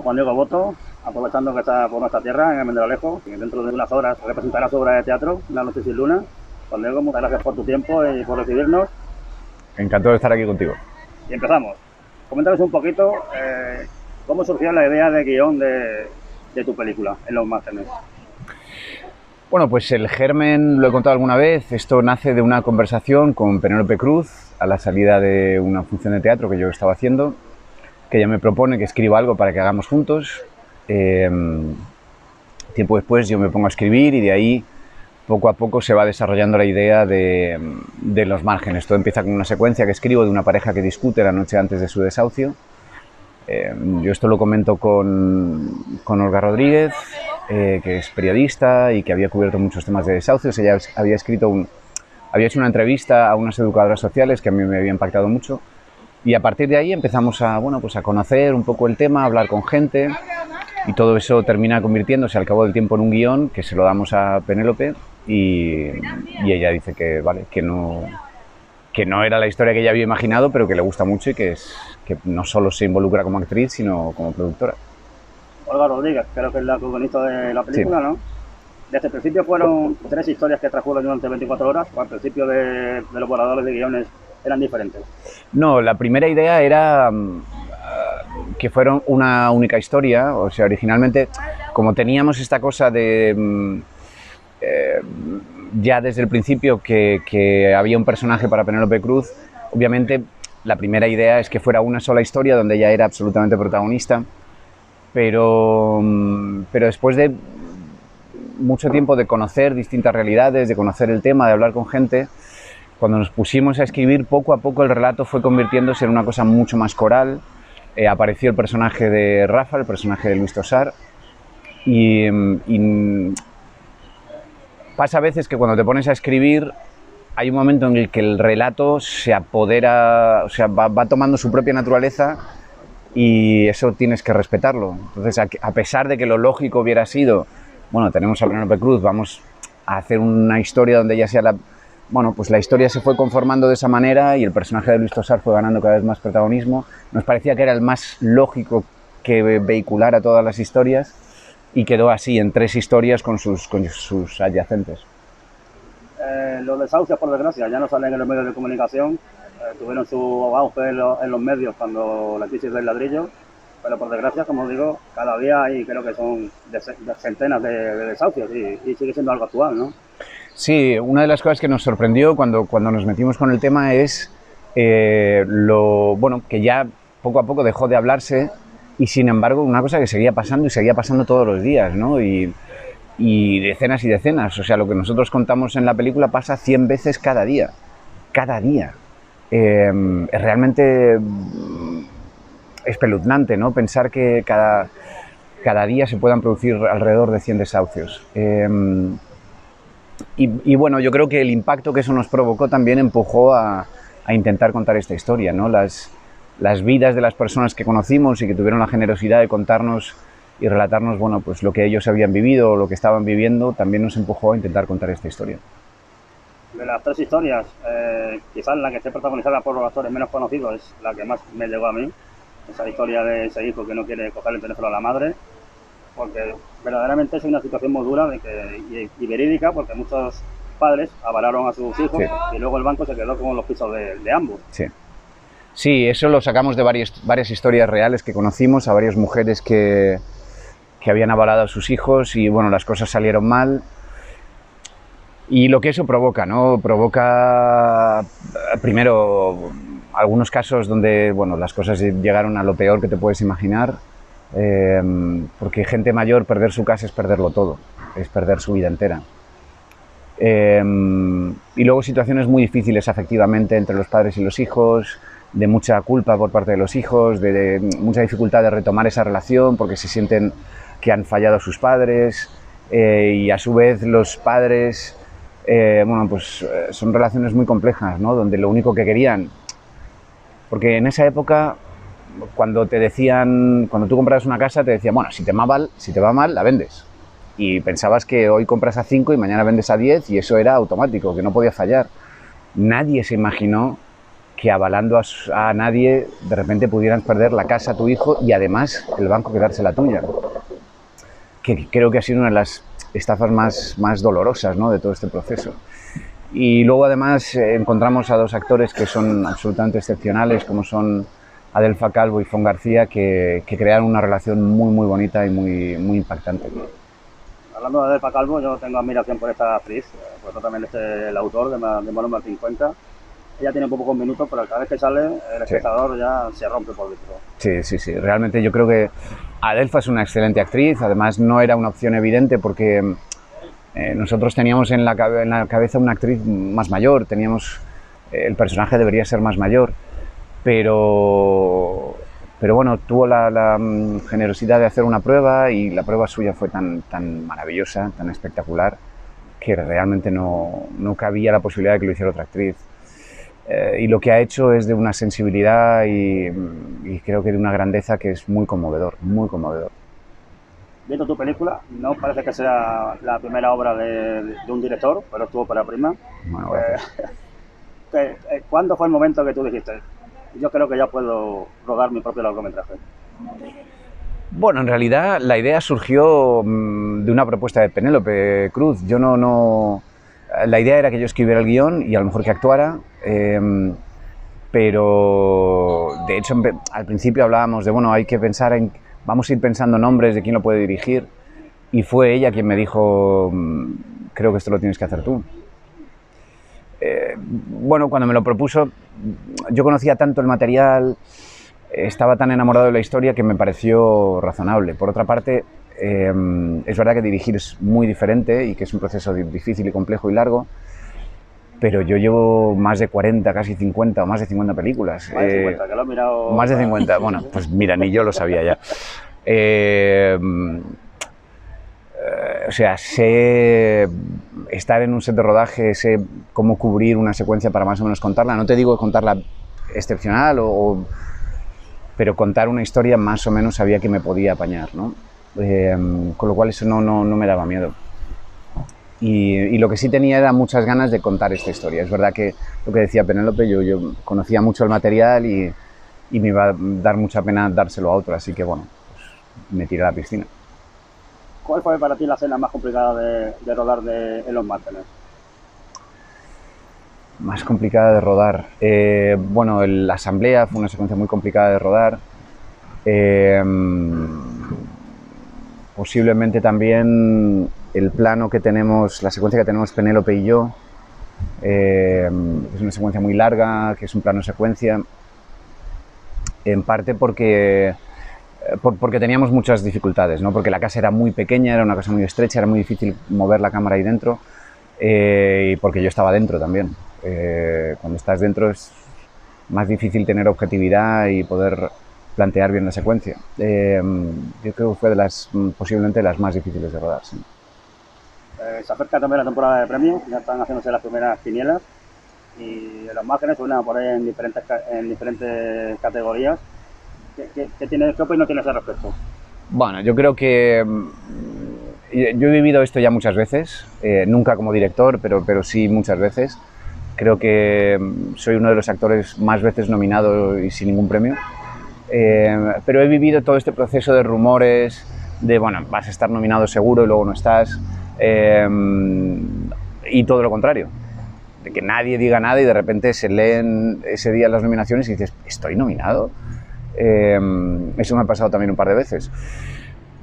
Juan Diego Boto, aprovechando que está por nuestra tierra, en Almendralejo, y dentro de unas horas representará su obra de teatro, Una noche sin luna. Juan Diego, muchas gracias por tu tiempo y por recibirnos. Encantado de estar aquí contigo. Y empezamos. Coméntanos un poquito cómo surgió la idea de guión de tu película, En los márgenes. Bueno, pues el germen, lo he contado alguna vez, esto nace de una conversación con Penélope Cruz a la salida de una función de teatro que yo estaba haciendo, que ella me propone que escriba algo para que hagamos juntos. Tiempo después yo me pongo a escribir y de ahí poco a poco se va desarrollando la idea de los márgenes. Todo empieza con una secuencia que escribo de una pareja que discute la noche antes de su desahucio. Yo esto lo comento con Olga Rodríguez, que es periodista y que había cubierto muchos temas de desahucios. Ella había hecho una entrevista a unas educadoras sociales que a mí me había impactado mucho. Y a partir de ahí empezamos a conocer un poco el tema, a hablar con gente, y todo eso termina convirtiéndose al cabo del tiempo en un guión que se lo damos a Penélope y ella dice que, vale, que no era la historia que ella había imaginado, pero que le gusta mucho y que no solo se involucra como actriz, sino como productora. Olga Rodríguez, creo que es la protagonista de la película, sí. ¿No? Desde el principio fueron 3 historias que transcurren durante 24 horas, o al principio de los borradores de guiones eran diferentes. No, la primera idea era que fueron una única historia. O sea, originalmente, como teníamos esta cosa de ya desde el principio que había un personaje para Penélope Cruz, obviamente la primera idea es que fuera una sola historia donde ella era absolutamente protagonista, pero después de mucho tiempo de conocer distintas realidades, de conocer el tema, de hablar con gente, cuando nos pusimos a escribir, poco a poco el relato fue convirtiéndose en una cosa mucho más coral. Apareció el personaje de Rafa, el personaje de Luis Tosar, y pasa a veces que cuando te pones a escribir hay un momento en el que el relato se apodera, o sea, va tomando su propia naturaleza y eso tienes que respetarlo. Entonces, a pesar de que lo lógico hubiera sido, bueno, tenemos a Penélope Cruz, vamos a hacer una historia donde ella sea la... Bueno, pues la historia se fue conformando de esa manera y el personaje de Luis Tosar fue ganando cada vez más protagonismo. Nos parecía que era el más lógico que vehiculara todas las historias y quedó así, en 3 historias con sus adyacentes. Los desahucios, por desgracia, ya no salen en los medios de comunicación. Tuvieron su auge en los medios cuando la crisis del ladrillo, pero por desgracia, como digo, cada día hay, creo que son centenas de desahucios y sigue siendo algo actual, ¿no? Sí, una de las cosas que nos sorprendió cuando nos metimos con el tema es que ya poco a poco dejó de hablarse y sin embargo una cosa que seguía pasando y seguía pasando todos los días, ¿no? Y decenas y decenas, o sea, lo que nosotros contamos en la película pasa 100 veces cada día. Es realmente espeluznante, ¿no? Pensar que cada día se puedan producir alrededor de 100 desahucios. Y bueno, yo creo que el impacto que eso nos provocó también empujó a intentar contar esta historia, ¿no? Las vidas de las personas que conocimos y que tuvieron la generosidad de contarnos y relatarnos, bueno, pues lo que ellos habían vivido o lo que estaban viviendo, también nos empujó a intentar contar esta historia. De las 3 historias, quizás la que esté protagonizada por los actores menos conocidos es la que más me llegó a mí. Esa historia de ese hijo que no quiere coger el teléfono a la madre, porque verdaderamente es una situación muy dura y verídica, porque muchos padres avalaron a sus hijos, sí, y luego el banco se quedó con los pisos de ambos. Sí, eso lo sacamos de varias historias reales que conocimos, a varias mujeres que habían avalado a sus hijos y bueno, las cosas salieron mal. Y lo que eso provoca, ¿no? Provoca, primero, algunos casos donde, bueno, las cosas llegaron a lo peor que te puedes imaginar, porque gente mayor, perder su casa es perderlo todo, es perder su vida entera. Y luego situaciones muy difíciles afectivamente entre los padres y los hijos, de mucha culpa por parte de los hijos, de mucha dificultad de retomar esa relación porque se sienten que han fallado a sus padres, y a su vez los padres, son relaciones muy complejas, ¿no? Donde lo único que querían, porque en esa época cuando tú comprabas una casa te decían, bueno, si te va mal, la vendes. Y pensabas que hoy compras a 5 y mañana vendes a 10 y eso era automático, que no podía fallar. Nadie se imaginó que avalando a nadie de repente pudieras perder la casa a tu hijo y además el banco quedarse la tuya. Que creo que ha sido una de las estafas más dolorosas, ¿no?, de todo este proceso. Y luego además encontramos a dos actores que son absolutamente excepcionales, como son Adelfa Calvo y Fon García, que crearon una relación muy bonita y muy impactante. Hablando de Adelfa Calvo, yo tengo admiración por esta actriz, porque también es el autor de Manuel Martín Cuenca. Ella tiene pocos minutos, pero cada vez que sale el espectador ya se rompe por dentro. Sí, realmente yo creo que Adelfa es una excelente actriz, además no era una opción evidente porque nosotros teníamos en la cabeza una actriz más mayor, el personaje debería ser más mayor, pero bueno, tuvo la generosidad de hacer una prueba y la prueba suya fue tan maravillosa, tan espectacular, que realmente no cabía la posibilidad de que lo hiciera otra actriz. Y lo que ha hecho es de una sensibilidad y creo que de una grandeza que es muy conmovedor, muy conmovedor. Viendo tu película, no parece que sea la primera obra de un director, pero estuvo para prima. Bueno, gracias. ¿Cuándo fue el momento que tú dijiste, yo creo que ya puedo rodar mi propio largometraje? Bueno, en realidad la idea surgió de una propuesta de Penélope Cruz. La idea era que yo escribiera el guión y a lo mejor que actuara, pero de hecho al principio hablábamos de, bueno, hay que pensar vamos a ir pensando nombres de quién lo puede dirigir, y fue ella quien me dijo, creo que esto lo tienes que hacer tú. Bueno, cuando me lo propuso, yo conocía tanto el material, estaba tan enamorado de la historia que me pareció razonable. Por otra parte, es verdad que dirigir es muy diferente y que es un proceso difícil y complejo y largo, pero yo llevo más de 40, casi 50 o más de 50 películas. Más de 50, que lo he mirado. Más de 50, bueno, pues mira, ni yo lo sabía ya. O sea, sé estar en un set de rodaje, sé cómo cubrir una secuencia para más o menos contarla. No te digo contarla excepcional, pero contar una historia más o menos sabía que me podía apañar, ¿no? Con lo cual eso no me daba miedo. Y lo que sí tenía era muchas ganas de contar esta historia. Es verdad que lo que decía Penélope, yo conocía mucho el material y me iba a dar mucha pena dárselo a otro, así que bueno, pues me tiré a la piscina. ¿Cuál fue para ti la escena más complicada de rodar en Los Márgenes? Más complicada de rodar. Bueno, la asamblea fue una secuencia muy complicada de rodar. Posiblemente también el plano que tenemos, la secuencia que tenemos Penélope y yo, es una secuencia muy larga, que es un plano secuencia, en parte porque teníamos muchas dificultades, ¿no? Porque la casa era muy pequeña, era una casa muy estrecha, era muy difícil mover la cámara ahí dentro, y porque yo estaba dentro también. Cuando estás dentro es más difícil tener objetividad y poder plantear bien la secuencia. Yo creo que fue posiblemente de las más difíciles de rodar. Sí. Se acerca también la temporada de premios, ya están haciéndose las primeras quinielas y Los Márgenes suenan por ahí en diferentes categorías. ¿Qué opinión tienes al respecto? Bueno, yo creo que yo he vivido esto ya muchas veces, nunca como director, pero sí muchas veces. Creo que soy uno de los actores más veces nominado y sin ningún premio. Pero he vivido todo este proceso de rumores, de bueno, vas a estar nominado seguro y luego no estás, y todo lo contrario, de que nadie diga nada y de repente se leen ese día las nominaciones y dices, ¿estoy nominado? Eso me ha pasado también un par de veces.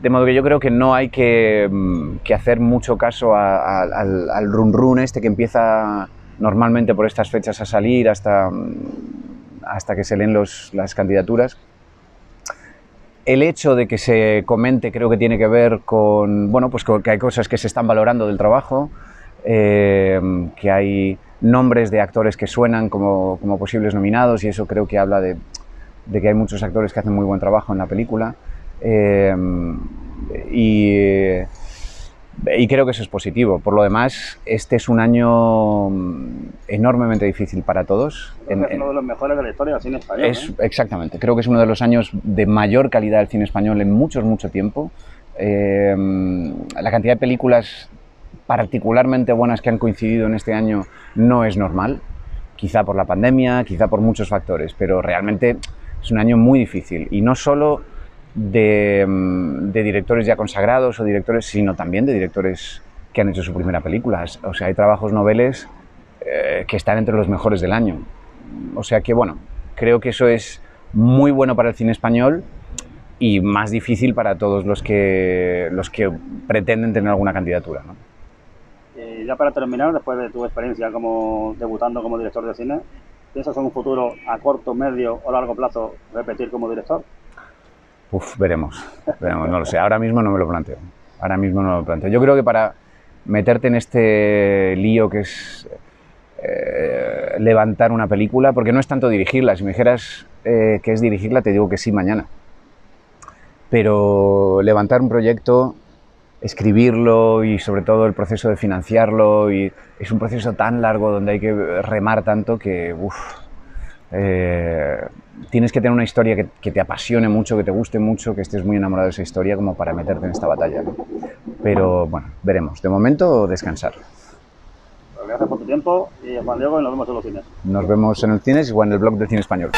De modo que yo creo que no hay que hacer mucho caso al run este que empieza normalmente por estas fechas a salir hasta que se leen las candidaturas. El hecho de que se comente creo que tiene que ver con, bueno, pues que hay cosas que se están valorando del trabajo, que hay nombres de actores que suenan como posibles nominados y eso creo que habla de que hay muchos actores que hacen muy buen trabajo en la película, y creo que eso es positivo. Por lo demás, este es un año enormemente difícil para todos. Es uno de los mejores de la historia del cine español. Exactamente, creo que es uno de los años de mayor calidad del cine español en mucho tiempo. La cantidad de películas particularmente buenas que han coincidido en este año no es normal. quizá por la pandemia, quizá por muchos factores, pero realmente es un año muy difícil, y no solo de directores ya consagrados o directores, sino también de directores que han hecho su primera película. O sea, hay trabajos noveles que están entre los mejores del año. O sea que, bueno, creo que eso es muy bueno para el cine español y más difícil para todos los que pretenden tener alguna candidatura, ¿no? Y ya para terminar, después de tu experiencia como debutando como director de cine, ¿piensas en un futuro a corto, medio o largo plazo repetir como director? Uf, veremos, no lo sé, ahora mismo no me lo planteo. Yo creo que para meterte en este lío que es levantar una película, porque no es tanto dirigirla, si me dijeras que es dirigirla, te digo que sí mañana. Pero levantar un proyecto, escribirlo y sobre todo el proceso de financiarlo, y es un proceso tan largo donde hay que remar tanto que tienes que tener una historia que te apasione mucho, que te guste mucho, que estés muy enamorado de esa historia como para meterte en esta batalla, ¿no? Pero bueno, veremos. De momento, descansar. Gracias por tu tiempo y Juan Diego, y nos vemos en los cines. Nos vemos en el cine y en el blog del Cine Español.